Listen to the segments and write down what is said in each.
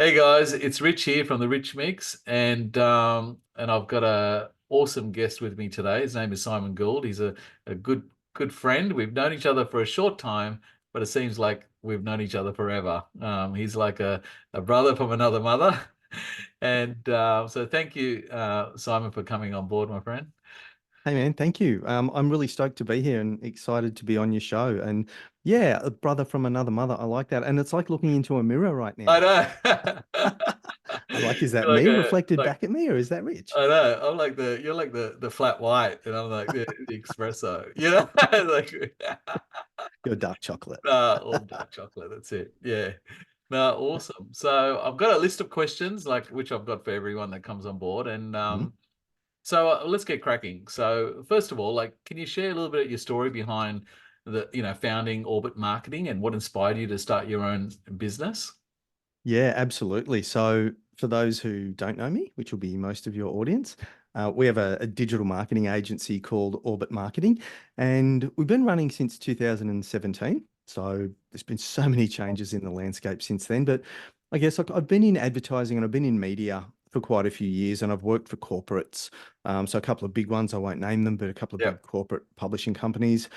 Hey guys, it's Rich here from the Rich Mix, and I've got a awesome guest with me today. His name is Simon Gould. He's a good friend. We've known each other for a short time, but it seems like we've known each other forever. He's like a brother from another mother, and so thank you, Simon, for coming on board, my friend. Hey man, thank you. I'm really stoked to be here and excited to be on your show. And yeah, a brother from another mother. I like that. And it's like looking into a mirror right I now. know. I'm like, is that You're like me a reflected like back at me or is that Rich? I know. I'm like you're like the flat white, and I'm like the espresso. You know, like You're dark chocolate. all dark chocolate. That's it. Yeah. No, awesome. So I've got a list of questions, like which I've got for everyone that comes on board, and Mhm. let's get cracking. So first of all, like, can you share a little bit of your story behind founding Orbit Marketing and what inspired you to start your own business? Yeah, absolutely. So for those who don't know me, which will be most of your audience, we have a digital marketing agency called Orbit Marketing, and we've been running since 2017. So there's been so many changes in the landscape since then. But I guess I've been in advertising and I've been in media for quite a few years, and I've worked for corporates. So a couple of big ones, I won't name them, but a couple of Yeah. big corporate publishing companies.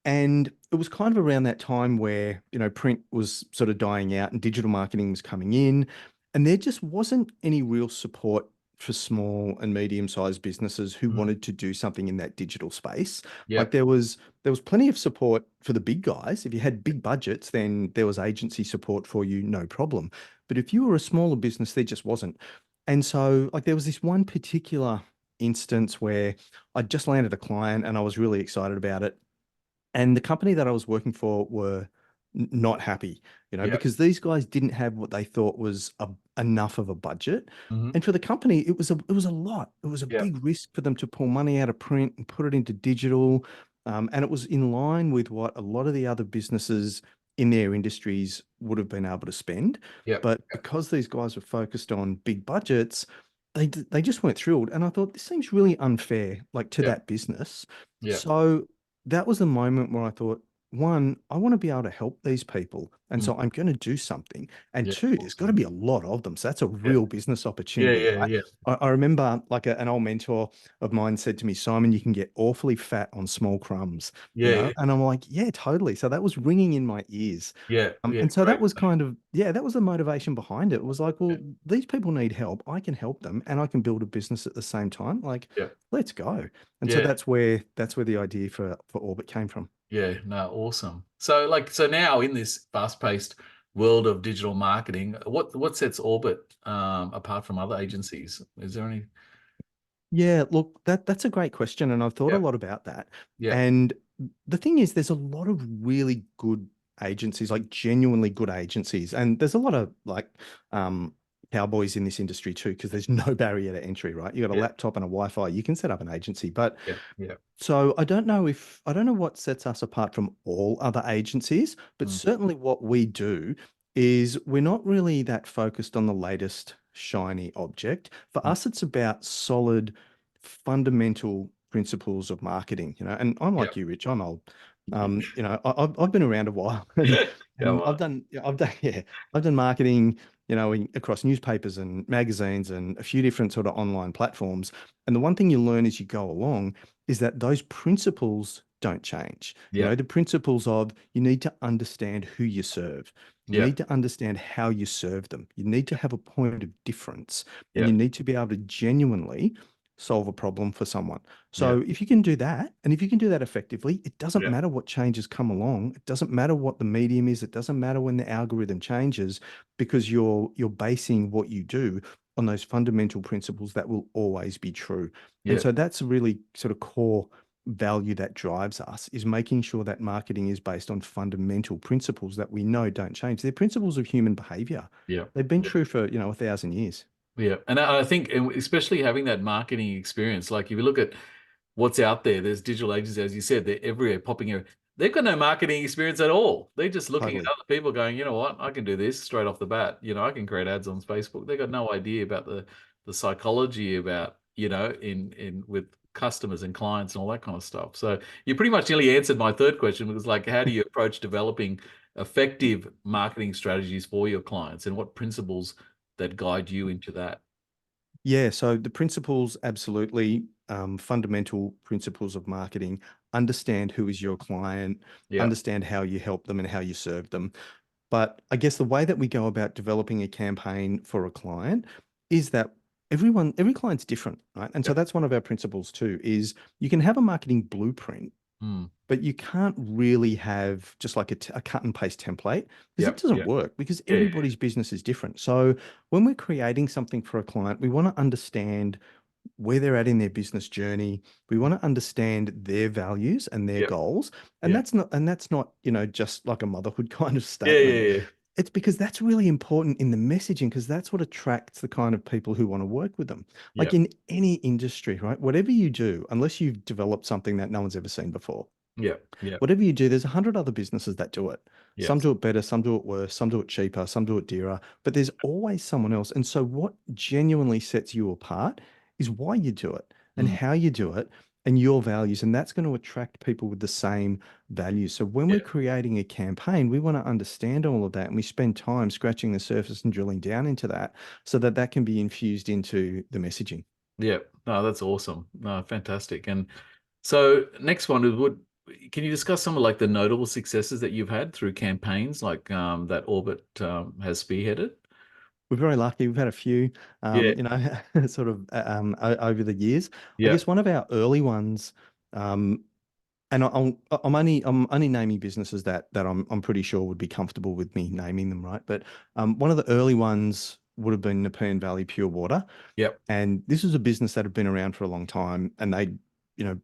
And it was kind of around that time where, print was sort of dying out and digital marketing was coming in. And there just wasn't any real support for small and medium-sized businesses who Mm. wanted to do something in that digital space. Yeah. Like there was plenty of support for the big guys. If you had big budgets, then there was agency support for you, no problem. But if you were a smaller business, there just wasn't. And so like there was this one particular instance where I just landed a client and I was really excited about it. And the company that I was working for were not happy, Yeah. because these guys didn't have what they thought was enough of a budget. Hmm. And for the company, it was a lot. It was a Yeah. big risk for them to pull money out of print and put it into digital. And it was in line with what a lot of the other businesses in their industries would have been able to spend. Yeah. But because these guys were focused on big budgets, they just weren't thrilled. And I thought this seems really unfair, like to Yeah. that business. Yeah. So that was the moment where I thought, one, I want to be able to help these people. And Mm. so I'm going to do something. And Yeah. two, there's got to Awesome. be a lot of them. So that's a Yeah. real business Yeah. opportunity, Yeah. right? Yeah. I remember like an old mentor of mine said to me, Simon, you can get awfully fat on small crumbs, Yeah. Yeah. And I'm like, yeah, totally. So that was ringing in my ears. Yeah. Yeah. And so that Great. was kind of, yeah, that was the motivation behind it. It was like, Yeah. well, these people need help. I can help them and I can build a business at the same time. Like, Yeah. let's go. And so Yeah. that's where the idea for Orbit came from. Yeah. No, awesome. So now in this fast-paced world of digital marketing, what sets Orbit apart from other agencies? Is there any? Yeah, look, that's a great question, and I've thought a Yeah. lot about that. Yeah. And the thing is, there's a lot of really good agencies, like genuinely good agencies, and there's a lot of like um, cowboys in this industry too, because there's no barrier to entry, right? You got a Yeah. laptop and a Wi-Fi, you can set up an agency. But Yeah. Yeah. so I don't know what sets us apart from all other agencies, but Mm. certainly what we do is we're not really that focused on the latest shiny object. For Mm. us, it's about solid, fundamental principles of marketing, and I'm Yeah. like you, Rich, I'm old. I've been around a while and Come I've on. done, yeah, I've done marketing, across newspapers and magazines and a few different sort of online platforms. And the one thing you learn as you go along is that those principles don't change. Yeah. The principles of you need to understand who you serve. You Yeah. need to understand how you serve them. You need to have a point of difference and Yeah. you need to be able to genuinely solve a problem for someone. Yeah. So if you can do that, and if you can do that effectively, it doesn't Yeah. matter what changes come along. It doesn't matter what the medium is. It doesn't matter when the algorithm changes because you're basing what you do on those fundamental principles that will always be true. And Yeah. so that's a really sort of core value that drives us is making sure that marketing is based on fundamental principles that we know don't change. They're principles of human behavior. Yeah. They've been Yeah. true for, 1,000 years. Yeah. And I think, and especially having that marketing experience, like if you look at what's out there, there's digital agencies, as you said, they're everywhere, popping everywhere. They've got no marketing experience at all. They're just looking at Totally. other people going, you know what, I can do this straight off the bat. I can create ads on Facebook. They've got no idea about the psychology about, in with customers and clients and all that kind of stuff. So you pretty much nearly answered my third question, because like, how do you approach developing effective marketing strategies for your clients and what principles that guide you into that? Yeah, so the principles, absolutely, fundamental principles of marketing, understand who is your client, Yeah. understand how you help them and how you serve them. But I guess the way that we go about developing a campaign for a client is that every client's different, right? And so Yep. that's one of our principles too, is you can have a marketing blueprint, Mm. but you can't really have just like a cut and paste template because it Yep. doesn't Yep. work because Yeah. Yeah. everybody's business is different. So when we're creating something for a client, we want to understand where they're at in their business journey. We want to understand their values and their Yep. goals. And Yeah. that's not, just like a motherhood kind of Yeah. statement. Yeah. Yeah. It's because that's really important in the messaging because that's what attracts the kind of people who want to work with them. Like Yep. in any industry, right? Whatever you do, unless you've developed something that no one's ever seen before, Yep. Yep. whatever you do, there's 100 other businesses that do it. Some Yes. do it better, some do it worse, some do it cheaper, some do it dearer, but there's always someone else. And so, what genuinely sets you apart is why you do it and Mm. how you do it and your values. And that's going to attract people with the same values. So, when we're Yeah. creating a campaign, we want to understand all of that and we spend time scratching the surface and drilling down into that so that that can be infused into the messaging. Yeah. No, that's awesome. No, fantastic. And so next one is would can you discuss some of like the notable successes that you've had through campaigns like that Orbit has spearheaded? We're very lucky. We've had a few, Yeah. sort of over the years. I Yeah. guess one of our early ones, um, and I'm only naming businesses that I'm pretty sure would be comfortable with me naming them, right? But one of the early ones would have been Nepean Valley Pure Water, Yep. and this is a business that had been around for a long time, and they,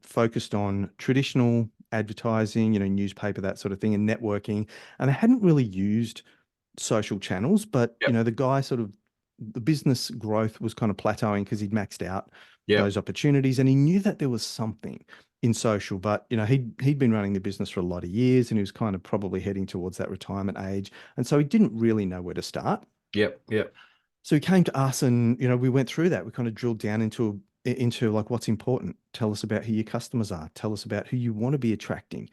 focused on traditional advertising, newspaper, that sort of thing, and networking, and they hadn't really used social channels, but Yep. the guy sort of the business growth was kind of plateauing because he'd maxed out Yep. those opportunities and he knew that there was something in social, but he'd been running the business for a lot of years and he was kind of probably heading towards that retirement age. And so he didn't really know where to start. Yep. Yep. So he came to us and we went through that. We kind of drilled down into like what's important. Tell us about who your customers are. Tell us about who you want to be attracting.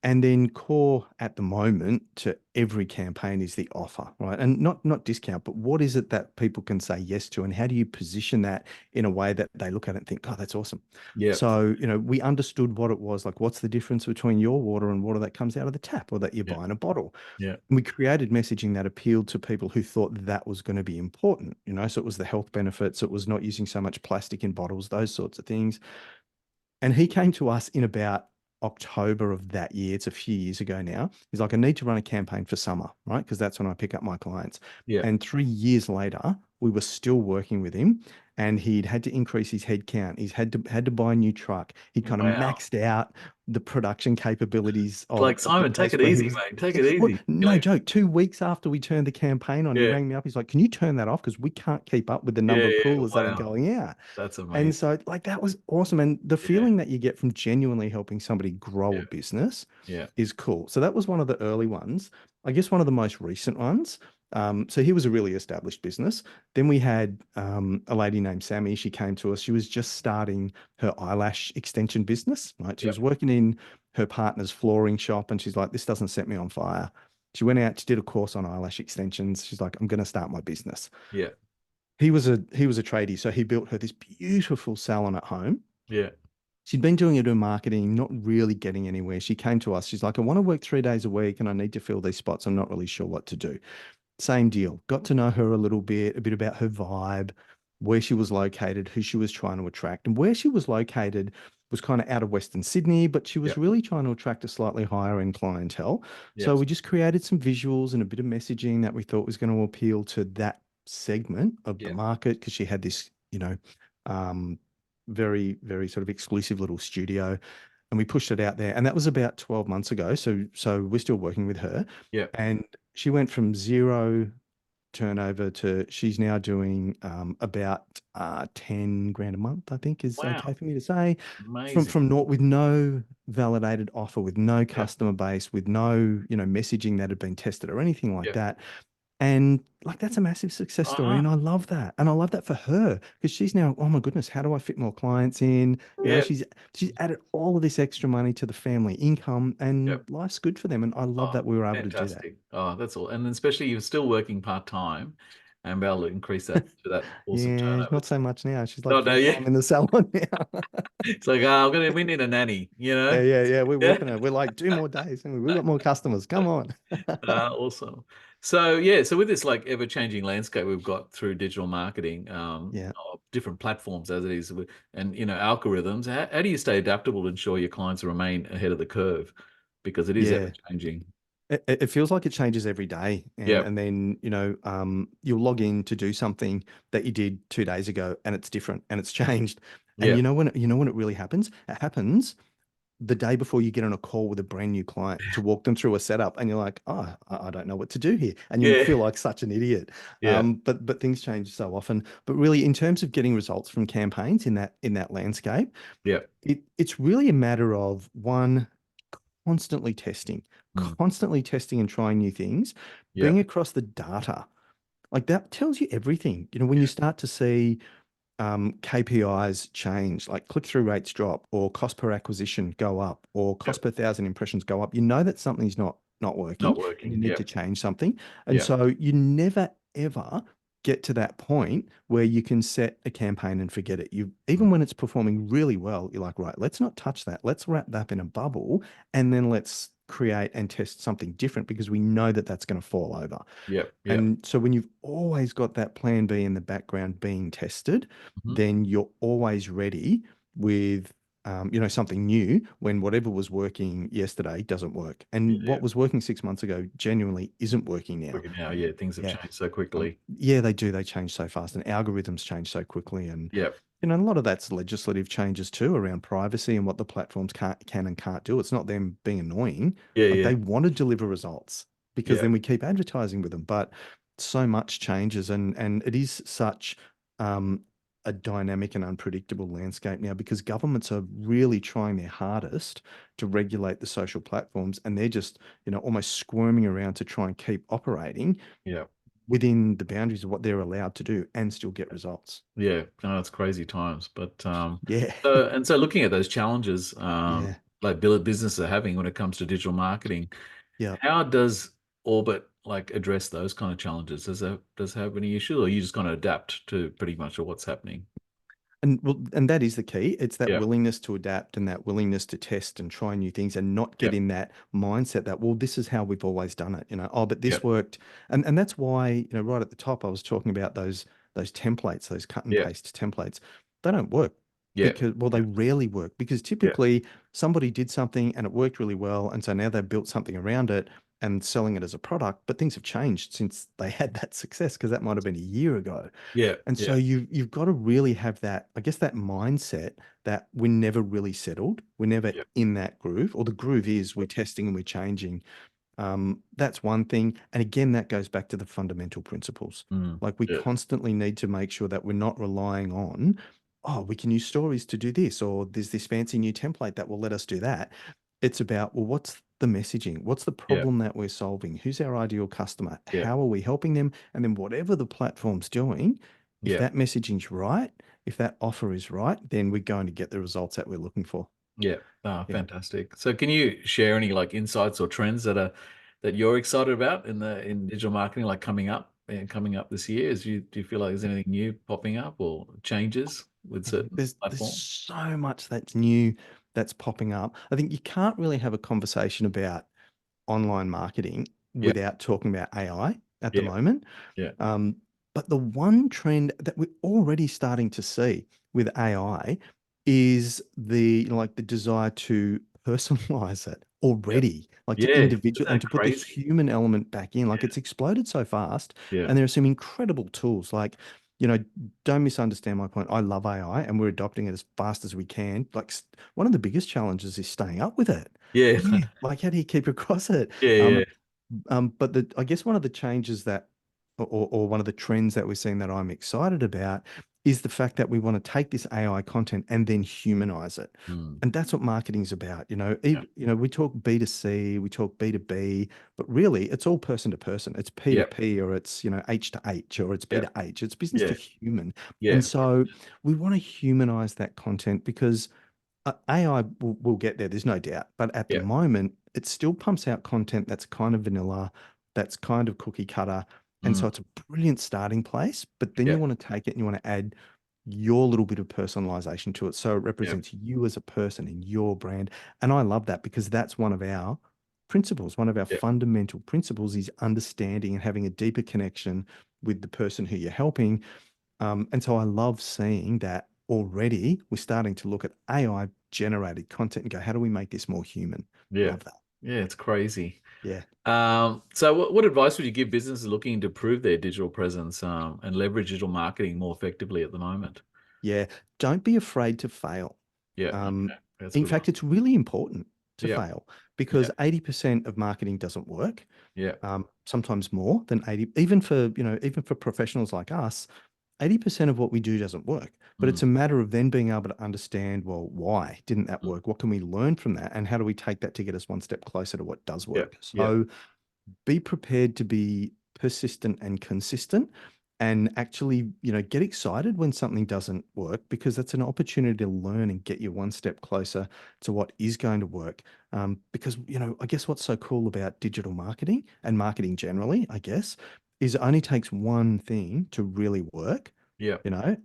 And then core at the moment to every campaign is the offer, right? And not discount, but what is it that people can say yes to, and how do you position that in a way that they look at it and think, oh, that's awesome. Yep. So, we understood what it was like. What's the difference between your water and water that comes out of the tap or that you Yep. buy in a bottle? Yeah. And we created messaging that appealed to people who thought that was going to be important, So it was the health benefits, it was not using so much plastic in bottles, those sorts of things. And he came to us in about October of that year. It's a few years ago now. He's like, I need to run a campaign for summer, right? Because that's when I pick up my clients. Yeah. And 3 years later, we were still working with him and he'd had to increase his headcount. He's had to buy a new truck. He'd kind of Wow. maxed out the production capabilities It's of, like of the Simon, take place it where he easy, was. mate. Take Yeah, it well, easy. You're no like, joke. 2 weeks after we turned the campaign on, he yeah. rang me up. He's like, can you turn that off? Because we can't keep up with the Yeah. number of Yeah. coolers that are Wow. going out. That's And amazing. so, like, that was awesome. And the Yeah. feeling that you get from genuinely helping somebody grow Yeah. a business Yeah. is cool. So, that was one of the early ones. I guess one of the most recent ones. So, he was a really established business. Then we had a lady named Sammy. She came to us. She was just starting her eyelash extension business, right? She Yeah. was working in her partner's flooring shop and she's like, this doesn't set me on fire. She went out, she did a course on eyelash extensions. She's like, I'm going to start my business. Yeah. He was a tradie, so he built her this beautiful salon at home. Yeah. She'd been doing it in marketing, not really getting anywhere. She came to us. She's like, I want to work 3 days a week and I need to fill these spots. I'm not really sure what to do. Same deal. Got to know her a bit about her vibe, where she was located, who she was trying to attract. And where she was located was kind of out of Western Sydney, but she Yeah. was really trying to attract a slightly higher end clientele. So Yes. we just created some visuals and a bit of messaging that we thought was going to appeal to that segment of the Yeah. market because she had this, um, very, very sort of exclusive little studio. And we pushed it out there. And that was about 12 months ago. So we're still working with her. Yeah. And she went from zero turnover to she's now doing about 10 grand a month, I think is okay Wow. for me to say. From Amazing. from naught with no validated offer, with no Yeah. customer base, with no, messaging that had been tested or anything like Yeah. that. And like that's a massive success story. Uh-huh. And I love that. And I love that for her because she's now, oh my goodness, how do I fit more clients in? Yeah. She's added all of this extra money to the family income Yeah. and life's good for them. And I love Oh, that we were able to do that. fantastic. Oh, that's all. And especially you're still working part-time Amber to increase that to that awesome Yeah, turnover. not so much now. She's like No, no, full yeah. time in the salon now. It's like, we need a nanny, you Yeah, know? yeah, yeah. We're Yeah. working on it. We're like, do more days, and we've got more customers. Come on. Awesome. So yeah, so with this like ever-changing landscape we've got through digital marketing, Yeah, of different platforms as it is, and algorithms, how do you stay adaptable to ensure your clients remain ahead of the curve? Because it is yeah. ever-changing. It feels like it changes every day, Yeah, and then you'll log in to do something that you did 2 days ago, and it's different and it's changed. And yeah, you know when it really happens? It happens the day before you get on a call with a brand new client to walk them through a setup, and you're like, oh, I don't know what to do here, and you yeah, feel like such an idiot. yeah, But things change so often. But really, in terms of getting results from campaigns in that landscape, yeah, it's really a matter of one, mm, constantly testing and trying new things, yeah, being across the data. Like that tells you everything. When you yeah, start to see KPIs change, like click-through rates drop, or cost per acquisition go up, or yeah. cost per thousand impressions go up, you know that something's not Not working, and you working. need Yeah, to change something. And yeah, so you never ever get to that point where you can set a campaign and forget it. You mm, even when it's performing really well, you're like, right, let's not touch that. Let's wrap that in a bubble, and then let's create and test something different because we know that that's going to fall over. yeah, yeah, And so when you've always got that plan B in the background being tested, mhm, then you're always ready with something new when whatever was working yesterday doesn't work. yeah, And yeah. what was working 6 months ago genuinely isn't working now. Working now, yeah, things have Yeah. changed so quickly. Yeah, they do. They change so fast and algorithms change so quickly. And Yeah, a lot of that's legislative changes too around privacy and what the platforms can and can't do. It's not them being annoying. yeah, Like yeah, they want to deliver results because yeah, then we keep advertising with them. But so much changes, and it is such um, a dynamic and unpredictable landscape now because governments are really trying their hardest to regulate the social platforms, and they're just, almost squirming around to try and keep operating yeah. within the boundaries of what they're allowed to do and still get results. Yeah, no, it's crazy times. But Yeah. so looking at those challenges, Yeah. like businesses are having when it comes to digital marketing, Yeah. how does Orbit like address those kind of challenges? Does it have any issue, or are you just going to adapt to pretty much what's happening? And that is the key. It's that Yeah, willingness to adapt and that willingness to test and try new things and not yeah, get in that mindset that, well, this is how we've always done it, oh, but yeah, this worked. And that's why, right at the top, I was talking about those templates, those cut and yeah, paste templates. They don't work yeah, because, well, they yeah, rarely work because yeah, typically somebody did something and it worked really well. And so now they've built something around it and selling it as a product, but things have changed since they had that success because that might have been a year ago. yeah, And so yeah, you've got to really have that, I guess, that mindset that we're never really settled. We're never yeah, in that groove, or the groove is we're testing and we're changing. That's one thing. And again, that goes back to the fundamental principles. mm, Like we yeah, constantly need to make sure that we're not relying on, oh, we can use stories to do this, or there's this fancy new template that will let us do that. It's about, well, what's the messaging? What's the yeah, problem that we're solving? Who's our ideal customer? yeah, How are we helping them? And then whatever the platform's doing, if yeah. that messaging's right, if that offer is right, then we're going to get the results that we're looking for. Yeah. Ah, Yeah. fantastic. So can you share any like insights or trends that you're excited about in digital marketing, like coming up this year? Do you feel like there's anything new popping up or changes with Yeah, certain there's platforms? so much that's new that's popping up. I think you can't really have a conversation about online marketing Yeah, without talking about AI at the yeah, moment. yeah, Um, but the one trend that we're already starting to see with AI is like the desire to personalize it yeah, already, like to yeah. Isn't individual and that to put the crazy? human element back in. Like Yeah, it's exploded so fast, yeah, and there are some incredible tools. Like, you know, don't misunderstand my point. I love AI, and we're adopting it as fast as we can. Like one of the biggest challenges is staying up with it. yeah, Yeah, like how do you keep across it? yeah, yeah, But I guess one of the changes that, or one of the trends that we're seeing that I'm excited about is the fact that we want to take this AI content and then humanize it. mm, And that's what marketing's about. yeah, We talk B2C, we talk B2B, but really it's all person to person. It's P to yeah, P, or it's, H to H, or it's B yeah, to H. It's business yeah, to human. yeah, And so we want to humanize that content because AI will get there, there's no doubt. But at the yeah, moment, it still pumps out content that's kind of vanilla, that's kind of cookie cutter. And so Mm. it's a brilliant starting place, but then Yeah. you want to take it and you want to add your little bit of personalization to it. So it Yeah. represents you as a person and your brand. And I love that because that's one of our principles. One of our Yeah. fundamental principles is understanding and having a deeper connection with the person who you're helping. And so I love seeing that already we're starting to look at AI generated content and go, how do we make this more human? Yeah. Love that. Yeah. It's crazy. Yeah. So what advice would you give businesses looking to improve their digital presence, and leverage digital marketing more effectively at the moment? Yeah. Don't be afraid to fail. Yeah. Um, Okay. That's a in good one. fact, it's really important to Yeah. fail Yeah. because 80% of marketing doesn't work. Yeah. Sometimes more than 80, even for, even for professionals like us, 80% of what we do doesn't work. But Mm. it's a matter of then being able to understand, well, why didn't that Mm. work? What can we learn from that? And how do we take that to get us one step closer to what does Yeah. work? Yeah. So be prepared to be persistent and consistent and actually, get excited when something doesn't work because that's an opportunity to learn and get you one step closer to what is going to work. Because, I guess what's so cool about digital marketing and marketing generally, I guess, is it only takes one thing to really work. Yeah.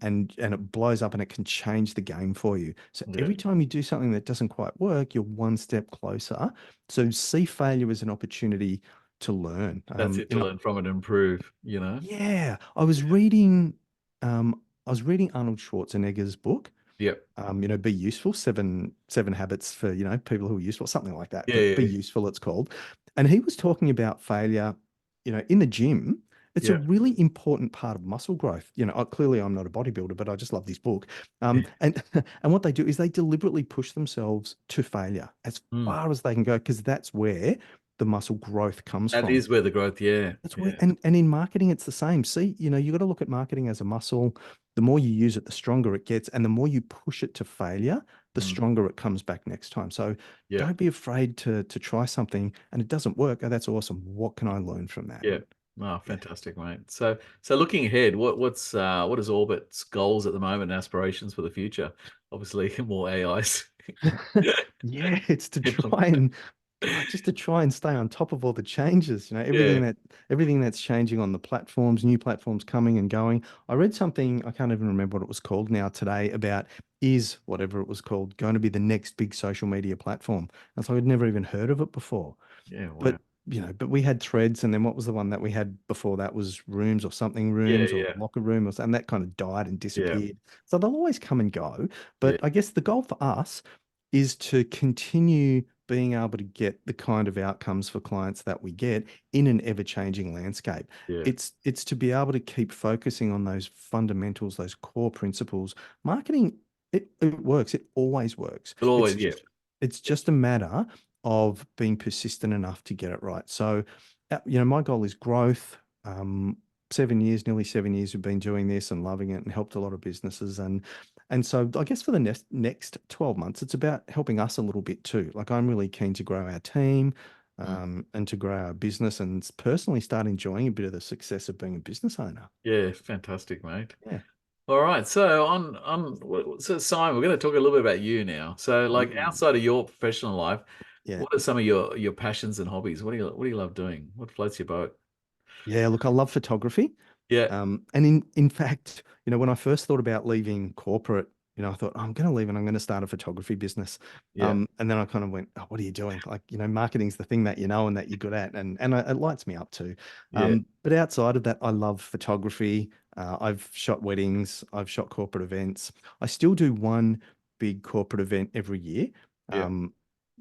And it blows up and it can change the game for you. So Yeah. every time you do something that doesn't quite work, you're one step closer. So see failure as an opportunity to learn. That's it, to learn from it and improve. Yeah, I was reading Arnold Schwarzenegger's book. Yep. Be useful, seven habits for, people who are useful, something like that, Yeah. but be Yeah. useful, it's called. And he was talking about failure, in the gym. It's a Yeah. really important part of muscle growth. Clearly I'm not a bodybuilder, but I just love this book. Yeah. And and what they do is they deliberately push themselves to failure as Mm. far as they can go, because that's where the muscle growth comes That from. is where the growth. Yeah. That's where, Yeah. and in marketing, it's the same. See, you got to look at marketing as a muscle. The more you use it, the stronger it gets, and the more you push it to failure, the Mm. stronger it comes back next time. So Yeah. don't be afraid to try something, and it doesn't work. Oh, that's awesome. What can I learn from that? Yeah. Oh, Yeah. fantastic, mate. So looking ahead, what is Orbit's goals at the moment and aspirations for the future? Obviously, more AIs. Yeah, it's to try and just to try and stay on top of all the changes, Yeah. everything that's changing on the platforms, new platforms coming and going. I read something, I can't even remember what it was called now today, about is whatever it was called going to be the next big social media platform. And so I'd never even heard of it before. Yeah. Wow. But but we had threads, and then what was the one that we had before that was rooms or something, Yeah. rooms or Yeah. locker room and that kind of died and Yeah. disappeared. So they'll always come and go. Yeah. But I guess the goal for us is to continue being able to get the kind of outcomes for clients that we get in an ever-changing landscape. Yeah. It's to be able to keep focusing on those fundamentals, those core principles. Marketing, it works. It always works. But It's always, yeah. just it's Yeah. just a matter of being persistent enough to get it right. So, my goal is growth. 7 years, nearly 7 years, we've been doing this and loving it and helped a lot of businesses. And so I guess for the next 12 months, it's about helping us a little bit too. Like I'm really keen to grow our team, Mm. and to grow our business and personally start enjoying a bit of the success of being a business owner. Yeah. Fantastic, mate. Yeah. All right. So Simon, we're going to talk a little bit about you now. So, like Mm. outside of your professional life, Yeah. what are some of your passions and hobbies? What do you love doing? What floats your boat? Yeah, look, I love photography. Yeah. And in fact, when I first thought about leaving corporate, I thought, "Oh, I'm going to leave and I'm going to start a photography business." Yeah. And then I kind of went, "Oh, what are you doing?" Like, marketing's the thing that you know and that you're good at, and it lights me up too. Yeah. But outside of that, I love photography. I've shot weddings, I've shot corporate events. I still do one big corporate event every year. Yeah. Um,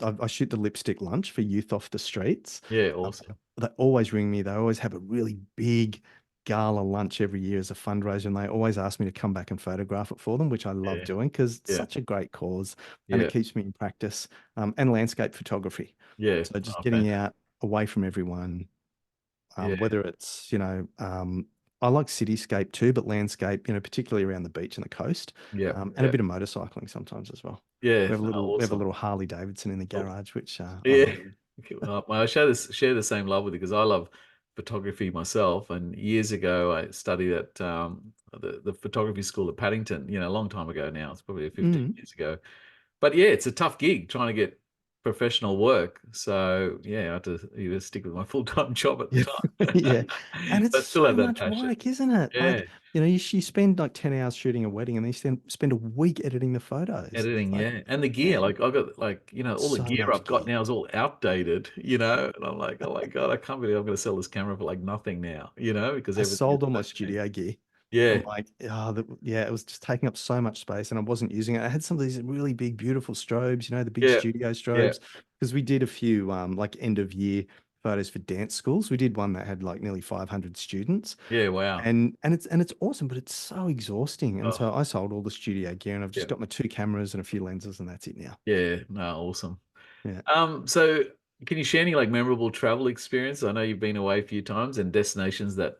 I shoot the lipstick lunch for Youth Off the Streets. Yeah. Um, Awesome. they always ring me. They always have a really big gala lunch every year as a fundraiser, and they always ask me to come back and photograph it for them, which I love Yeah. doing because it's Yeah. such a great cause and it Yeah. keeps me in practice. And landscape photography. Yeah. So just Oh, getting fantastic. out away from everyone, Yeah. whether it's, I like cityscape too, but landscape, particularly around the beach and the coast, Yeah. and a Yeah. bit of motorcycling sometimes as well. Yeah. We have a Oh, little, we have a awesome. little Harley Davidson in the Oh, garage, which I yeah. love. Well, I share the same love with you because I love photography myself. And years ago, I studied at the photography school at Paddington. A long time ago now. It's probably 15 Mm, years ago. But yeah, it's a tough gig trying to get professional work. So yeah, I had to either stick with my full-time job at the Yeah. Yeah. time, And it's but still so have that much passion. work, isn't it? Yeah, Like, you spend like 10 hours shooting a wedding and then you spend a week editing the photos. It's editing, like, yeah, and the gear. man, Like I've got like all the so gear much I've got gear. now is all outdated, and I'm like, oh my God, I can't believe I'm going to sell this camera for like nothing now, because I everything is sold all so my cheap. studio gear. I'm Yeah, like, yeah, it was just taking up so much space and I wasn't using it. I had some of these really big, beautiful strobes, the big yeah, studio yeah, strobes, because we did a few like end of year photos for dance schools. We did one that had like nearly 500 students. yeah. Wow. And it's awesome, but it's so exhausting. And Oh, so I sold all the studio gear and I've yeah, just got my two cameras and a few lenses and that's it now. yeah. No, awesome. Yeah. So can you share any like memorable travel experience? I know you've been away a few times and destinations that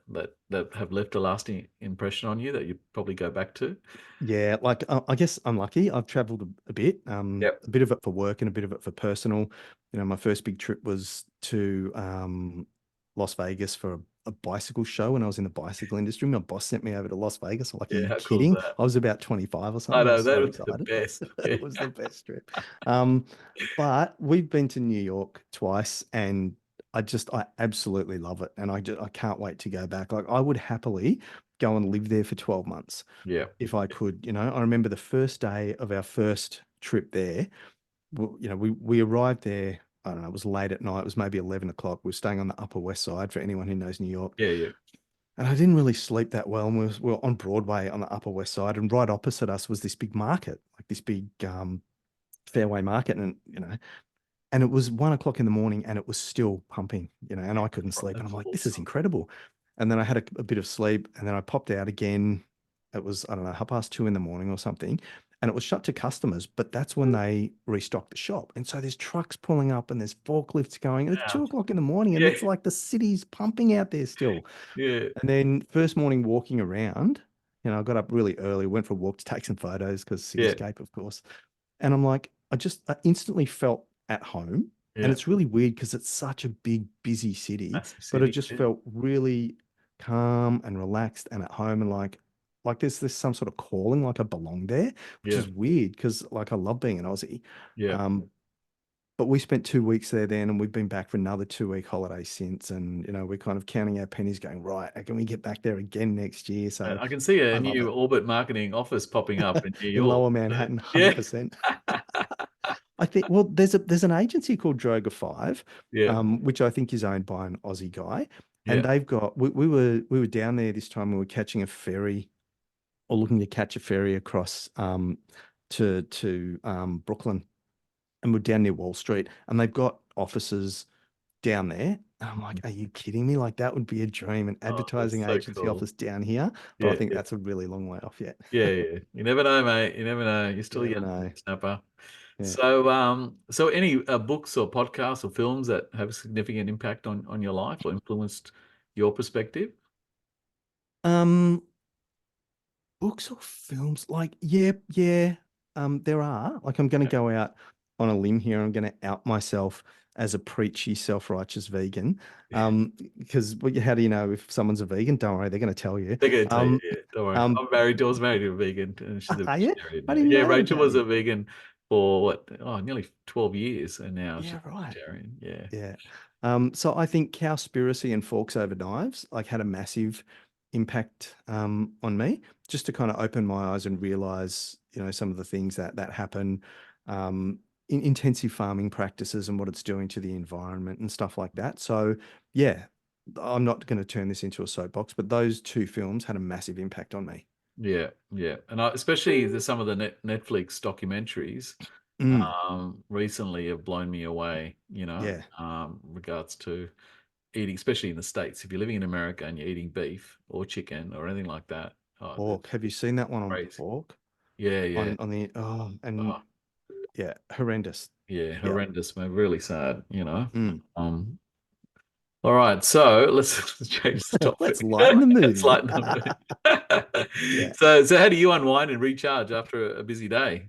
have left a lasting impression on you that you probably go back to. Yeah, like I guess I'm lucky. I've traveled a bit, Yep. a bit of it for work and a bit of it for personal. My first big trip was to Las Vegas for a bicycle show when I was in the bicycle industry. My boss sent me over to Las Vegas. I'm like, are Yeah. you How cool is kidding? that? I was about 25 or I something. I know was so that's the excited. best. Yeah. It was the best trip. Um, but we've been to New York twice and I absolutely love it. And I can't wait to go back. Like I would happily go and live there for 12 months Yeah. if I could. I remember the first day of our first trip there. We arrived there. I don't know. It was late at night. It was maybe 11 o'clock. We were staying on the Upper West Side for anyone who knows New York. Yeah. Yeah. And I didn't really sleep that well. And we were on Broadway on the Upper West Side, and right opposite us was this big market, like this big fairway market, and it was 1 o'clock in the morning and it was still pumping, and I couldn't sleep. And I'm That's like, this is awesome. incredible. And then I had a bit of sleep and then I popped out again. It was, I don't know, 2:30 in the morning or something. And it was shut to customers, but that's when they restocked the shop. And so there's trucks pulling up and there's forklifts going, and it's Wow. 2 o'clock in the morning and Yeah. it's like the city's pumping out there still. Yeah. And then first morning walking around, I got up really early, went for a walk to take some photos because Yeah. cityscape, of course. And I'm like, I instantly felt at home. And Yeah. it's really weird because it's such a big, busy city, Massive but I city. just Yeah. felt really calm and relaxed and at home and like there's some sort of calling, like I belong there, which Yeah. is weird because like I love being an Aussie. Yeah. But we spent 2 weeks there then, and we've been back for another 2 week holiday since. And we're kind of counting our pennies, going, right, can we get back there again next year? So I can see a I love new it. orbit marketing office popping up in New In York. Lower So, Manhattan, yeah. 100%. I think, well, there's an agency called Droga 5, Yeah. which I think is owned by an Aussie guy, and Yeah. they've got we were down there this time. We were catching a ferry or looking to catch a ferry across to Brooklyn, and we're down near Wall Street, and they've got offices down there. And I'm like, are you kidding me? Like that would be a dream, an Oh, that's advertising so agency cool. office down here. But I Yeah. think Yeah. that's a really long way off yet. Yeah. Yeah. You never know, mate. You never know. You're You still never young, know. snapper. Yeah. So any books or podcasts or films that have a significant impact on your life or influenced your perspective? Um, Books or films? Like, yeah, yeah. There are. Like, I'm going to Yeah. go out on a limb here. I'm going to out myself as a preachy, self-righteous vegan. Because how do you know if someone's a vegan? Don't worry, they're going to tell you. They're gonna tell you, Um, yeah, don't worry. um, I was married to a vegan and she's a are you? vegetarian I now. didn't Yeah, know that Rachel about was a you. vegan for what? Oh, nearly 12 years and now she's Yeah, right. vegetarian. Yeah. Yeah. So I think Cowspiracy and Forks Over Knives like had a massive impact on me, just to kind of open my eyes and realize, some of the things that happen in intensive farming practices and what it's doing to the environment and stuff like that. So yeah, I'm not going to turn this into a soapbox, but those two films had a massive impact on me. Yeah, yeah. And especially some of the Netflix documentaries Mm, recently have blown me away, yeah. regards to eating, especially in the States. If you're living in America and you're eating beef or chicken or anything like that, oh, it's Pork. Have you seen that one on crazy. pork? Yeah, yeah. On the and Oh, yeah, horrendous. yeah, Yeah. horrendous, man. Really sad. Mm. Um, all right, so let's change the topic. Let's lighten the Let's mood. lighten the mood. Yeah. So how do you unwind and recharge after a busy day?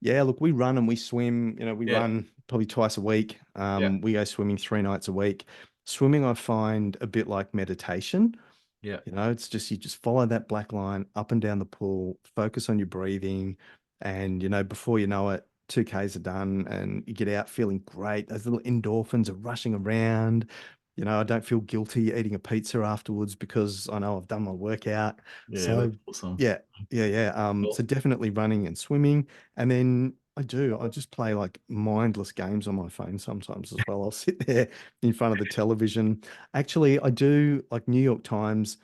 Yeah, look, we run and we swim. We Yeah, run probably twice a week. yeah, We go swimming 3 nights a week. Swimming, I find a bit like meditation. yeah, It's just you just follow that black line up and down the pool, focus on your breathing, and before you know it, 2Ks are done and you get out feeling great. Those little endorphins are rushing around. You know, I don't feel guilty eating a pizza afterwards because I know I've done my workout. Yeah, So that's awesome. yeah, yeah. So Cool. definitely running and swimming. And then I just play like mindless games on my phone sometimes as well. I'll sit there in front of the television. Actually, I do like New York Times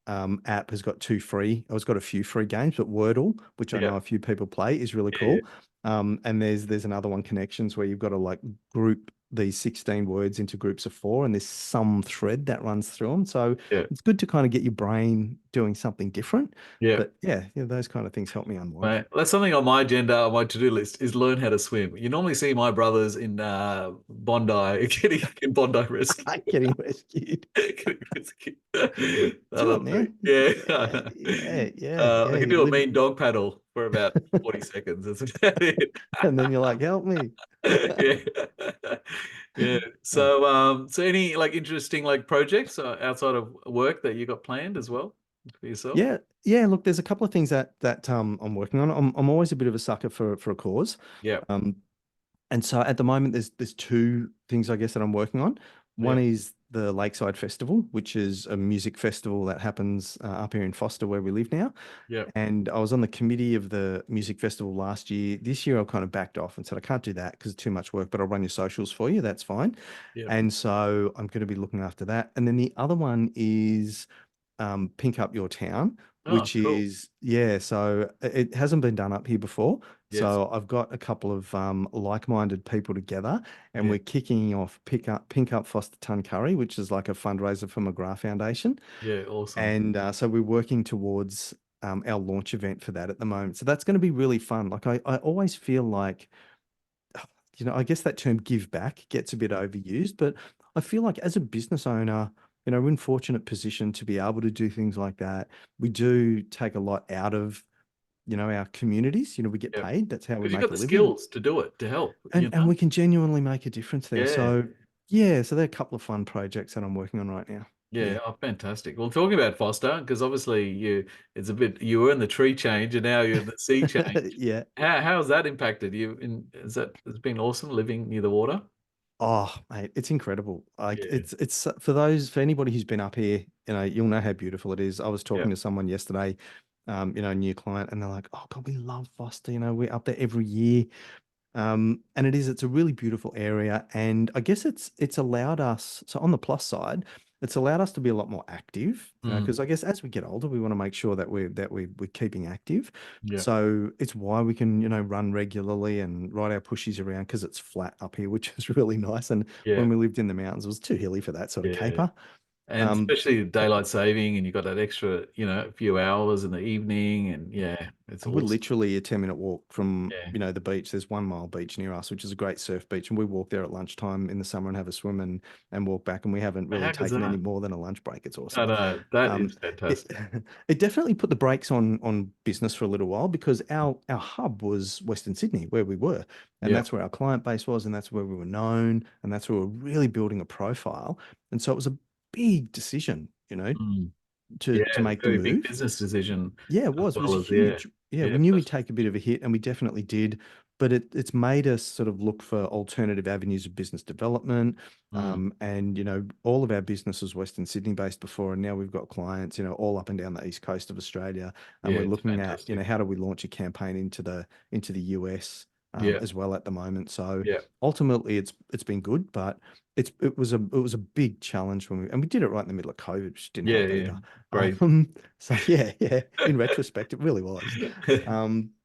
app has got two free. It's got a few free games, but Wordle, which I Yeah, know a few people play, is really yeah, cool. And there's another one, Connections, where you've got to like group these 16 words into groups of four, and there's some thread that runs through them. So yeah, it's good to kind of get your brain doing something different. yeah. But yeah, those kind of things help me unwind. Right. That's something on my agenda, on my to-do list, is learn how to swim. You normally see my brothers in Bondi getting Bondi rescue. Getting rescued. Getting rescued. I Do it, love it. man. Yeah. Yeah. I can You do a live, mean dog paddle for about 40 seconds. That's about it. and then you're like, help me. Yeah. Yeah. Uh, So any like interesting like projects outside of work that you got planned as well for yourself? Yeah, yeah. Look, there's a couple of things that I'm working on. I'm always a bit of a sucker for a cause. Yeah. Um, and so at the moment, there's two things I guess that I'm working on. One Yeah. is the Lakeside Festival, which is a music festival that happens up here in Foster, where we live now. Yeah. And I was on the committee of the music festival last year. This year, I kind of backed off and said I can't do that because it's too much work, but I'll run your socials for you. That's fine. Yeah. And so I'm going to be looking after that. And then the other one is Pink Up Your Town, Oh, which cool. is, yeah, so it hasn't been done up here before. Yes. So I've got a couple of like-minded people together, and Yeah. we're kicking off Pink Up Foster Ton Curry, which is like a fundraiser for McGrath Foundation. Yeah. Awesome. And so we're working towards our launch event for that at the moment. So that's going to be really fun. Like I always feel like, I guess that term give back gets a bit overused, but I feel like as a business owner, we're in fortunate position to be able to do things like that. We do take a lot out of, our communities. We get Yeah. paid. That's how we Because you've got make a the living. skills to do it, to help, And we can genuinely make a difference there. Yeah. So yeah, so there are a couple of fun projects that I'm working on right now. Yeah. Yeah. Oh, fantastic. Well, talking about Foster, because obviously you were in the tree change and now you're in the sea change. Yeah. How has that impacted you? It's been awesome living near the water? Oh, mate, it's incredible. Like Yeah. it's for anybody who's been up here, you'll know how beautiful it is. I was Yeah. talking to someone yesterday, a new client, and they're like, "Oh God, we love Foster. We're up there every year." And it's a really beautiful area. And I guess it's allowed us, so on the plus side, it's allowed us to be a lot more active, Mm, because I guess as we get older, we want to make sure that we're keeping active. yeah. So it's why we can, run regularly and ride our pushies around because it's flat up here, which is really nice. And Yeah. when we lived in the mountains, it was too hilly for that sort of Yeah. caper. And Um, especially daylight saving, and you got that extra, few hours in the evening, and yeah, it's We're awesome. literally a 10-minute walk from, Yeah. the beach. There's 1 mile beach near us, which is a great surf beach. And we walk there at lunchtime in the summer and have a swim and walk back. And we haven't really How good's taken any that? more than a lunch break. It's I awesome. know that Um, is it fantastic. it definitely put the brakes on business for a little while because our hub was Western Sydney, where we were. And Yeah. that's where our client base was, and that's where we were known, and that's where we were really building a profile. And so it was a big decision, Mm. Yeah, to it's a make the very big move. business decision Yeah, it as was. It was well as yeah, huge. Yeah, yeah, we knew we'd take a bit of a hit, and we definitely did. But it's made us sort of look for alternative avenues of business development. mm, And all of our business was Western Sydney based before, and now we've got clients, all up and down the east coast of Australia. And yeah, we're it's looking at, fantastic. how do we launch a campaign into the US Yeah, as well at the moment. So yeah, ultimately, it's been good, but it was a big challenge and we did it right in the middle of COVID, which didn't yeah, help yeah. either. Great. So yeah, in retrospect, it really was.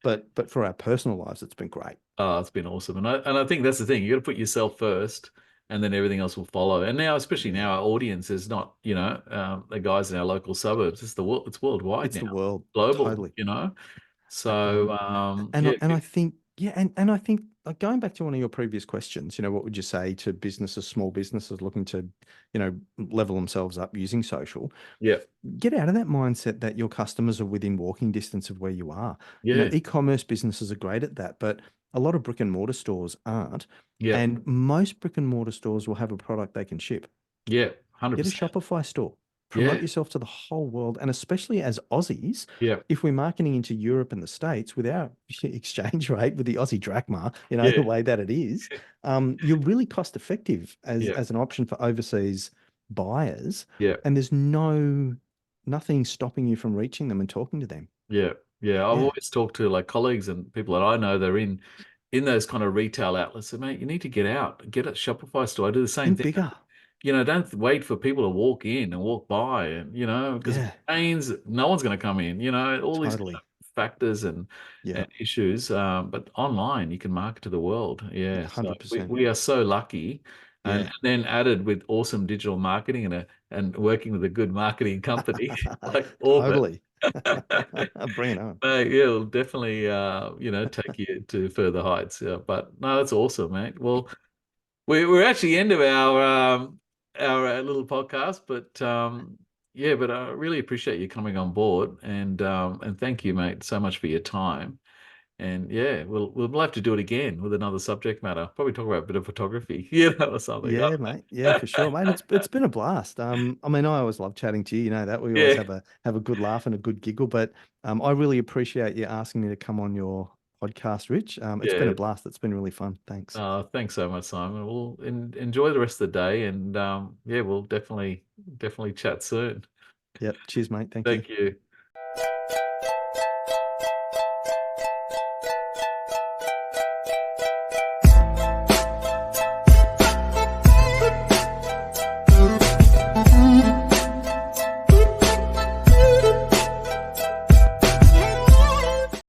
But for our personal lives, it's been great. Oh, it's been awesome, and I think that's the thing. You got to put yourself first, and then everything else will follow. And now, especially Yeah, now, our audience is not, the guys in our local suburbs. It's the world. It's worldwide it's the now, world, global. totally. So, And yeah, I think, yeah, and I think, like, going back to one of your previous questions, what would you say to businesses, small businesses looking to, level themselves up using social? yeah, Get out of that mindset that your customers are within walking distance of where you are. yeah, E-commerce businesses are great at that, but a lot of brick and mortar stores aren't. yeah, And most brick and mortar stores will have a product they can ship. yeah, Get a 100%. Shopify store. promote Yeah. yourself to the whole world. And especially as Aussies, Yeah. if we're marketing into Europe and the States with our exchange rate, with the Aussie drachma, the Yeah. way that it is, you're really cost effective Yeah. as an option for overseas buyers. Yeah. And there's nothing stopping you from reaching them and talking to them. Yeah. Yeah. I've Yeah. always talked to like colleagues and people that I know they're in those kind of retail outlets. So, mate, you need to get out, get a Shopify store. I do the same Think thing. bigger. Don't wait for people to walk in and walk by, and because Yeah, chains, no one's going to come in. All these kind of totally. factors and Yeah. issues. But online, you can market to the world. Yeah, Yeah, so we 100%. we are so lucky, and Yeah. then added with awesome digital marketing and working with a good marketing company like Orbit. Totally. Bring it on. Yeah, it'll definitely take you to further heights. Yeah, but no, that's awesome, mate. Well. We're actually end of our little podcast, but yeah, but I really appreciate you coming on board and thank you, mate, so much for your time. And yeah, we'll have to do it again with another subject matter. Probably talk about a bit of photography, or something. Yeah, mate. Yeah, for sure, mate. It's been a blast. I mean, I always love chatting to you. You know that we always Yeah, have a good laugh and a good giggle. But I really appreciate you asking me to come on your podcast, Rich. It's been a yeah. blast. It's been really fun. Thanks. Thanks so much, Simon. We'll enjoy the rest of the day, and yeah, we'll definitely chat soon. Yep. Cheers, mate. Thank you. Thank you.